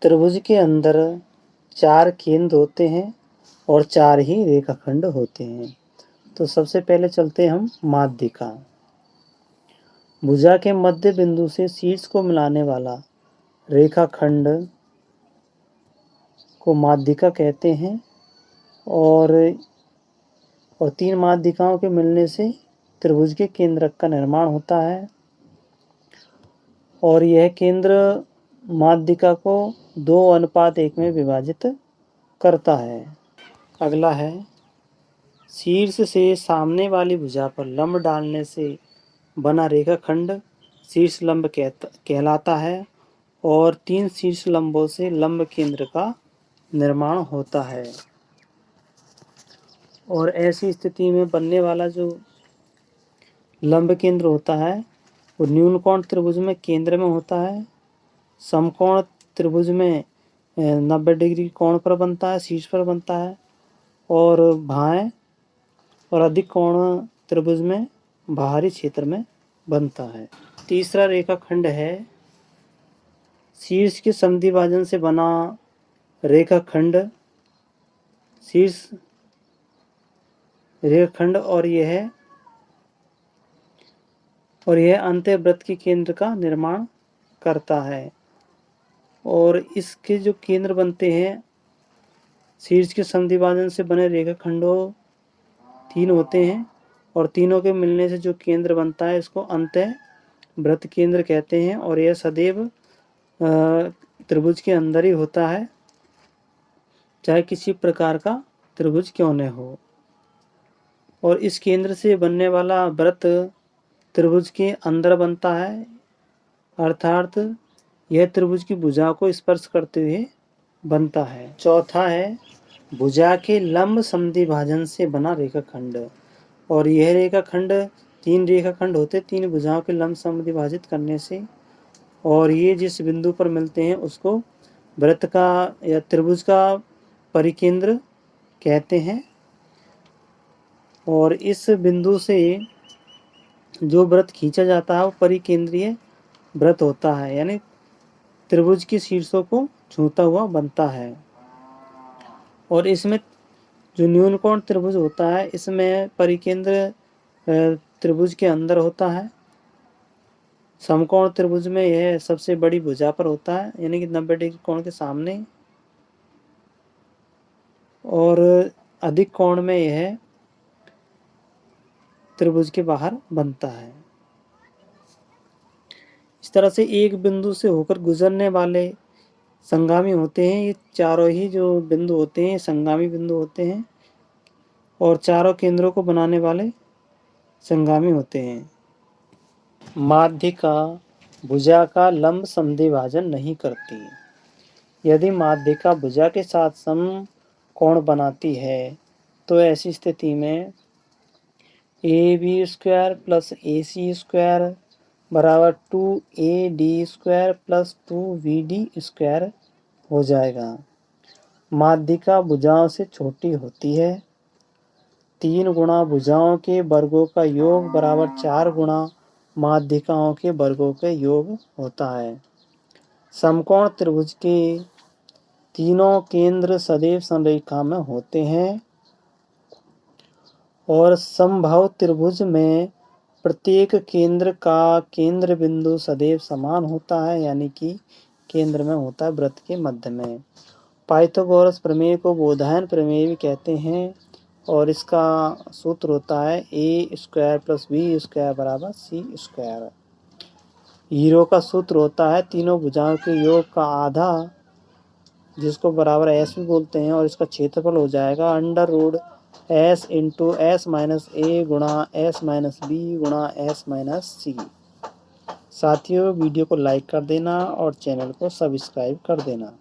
त्रिभुज के अंदर 4 केंद्र होते हैं और 4 ही रेखाखंड होते हैं। तो सबसे पहले चलते हैं हम माध्यिका। भुजा के मध्य बिंदु से शीर्ष को मिलाने वाला रेखाखंड को माध्यिका कहते हैं और 3 माध्यिकाओं के मिलने से त्रिभुज के केंद्रक का निर्माण होता है और यह केंद्र माध्यिका को 2:1 में विभाजित करता है। अगला है शीर्ष से सामने वाली भुजा पर लंब डालने से बना रेखाखंड शीर्ष लंब कहलाता है और 3 शीर्ष लंबों से लंब केंद्र का निर्माण होता है। और ऐसी स्थिति में बनने वाला जो लंब केंद्र होता है वो न्यूनकोण त्रिभुज में केंद्र में होता है, समकोण त्रिभुज में 90 डिग्री कोण पर बनता है, शीर्ष पर बनता है, और भाएं और अधिक कोण त्रिभुज में बाहरी क्षेत्र में बनता है। तीसरा रेखाखंड है शीर्ष के समद्विभाजन से बना रेखाखंड शीर्ष रेखाखंड और यह अंतःवृत्त के केंद्र का निर्माण करता है और इसके जो केंद्र बनते हैं शीर्ष के समद्विभाजन से बने रेखाखंडों 3 होते हैं और तीनों के मिलने से जो केंद्र बनता है इसको अंतःवृत्त केंद्र कहते हैं और यह सदैव त्रिभुज के अंदर ही होता है, चाहे किसी प्रकार का त्रिभुज क्यों न हो। और इस केंद्र से बनने वाला वृत्त त्रिभुज के अंदर बनता है, अर्थात यह त्रिभुज की भुजा को स्पर्श करते हुए बनता है। चौथा है भुजा के लंब समद्विभाजन से बना रेखाखंड और यह रेखाखंड 3 रेखाखंड होते 3 भुजाओं के लंब समद्विभाजित करने से और ये जिस बिंदु पर मिलते हैं उसको वृत्त का या त्रिभुज का परिकेंद्र कहते हैं और इस बिंदु से जो वृत्त खींचा जाता है वो परिकेंद्रीय वृत्त होता है, यानी त्रिभुज की शीर्षों को छूता हुआ बनता है। और इसमें जो न्यूनकोण त्रिभुज होता है इसमें परिकेंद्र त्रिभुज के अंदर होता है, समकोण त्रिभुज में यह सबसे बड़ी भुजा पर होता है यानी कि 90 डिग्री कोण के सामने, और अधिक कोण में यह त्रिभुज के बाहर बनता है। इस तरह से एक बिंदु से होकर गुजरने वाले संगामी होते हैं, ये चारों ही जो बिंदु होते हैं संगामी बिंदु होते हैं और चारों केंद्रों को बनाने वाले संगामी होते हैं। माध्यिका भुजा का लंब समद्विभाजन नहीं करती। यदि माध्यिका भुजा के साथ समकोण बनाती है तो ऐसी स्थिति में AB² + AC² बराबर 2AD² + 2VD² हो जाएगा। माध्यिका भुजाओं से छोटी होती है। 3 गुणा भुजाओं के वर्गों का योग बराबर 4 गुणा माध्यिकाओं के वर्गों के योग होता है। समकोण त्रिभुज के तीनों केंद्र सदैव संरेखा में होते हैं और समबाहु त्रिभुज में प्रत्येक केंद्र का केंद्र बिंदु सदैव समान होता है, यानी कि केंद्र में होता है वृत्त के मध्य में। पाइथागोरस प्रमेय को बोधायन प्रमेय भी कहते हैं और इसका सूत्र होता है A² + B² बराबर C²। हीरो का सूत्र होता है तीनों भुजाओं के योग का आधा, जिसको बराबर S भी बोलते हैं, और इसका क्षेत्रफल हो जाएगा √S × S - A गुणा S - B गुणा S - C। साथियों वीडियो को लाइक कर देना और चैनल को सब्सक्राइब कर देना।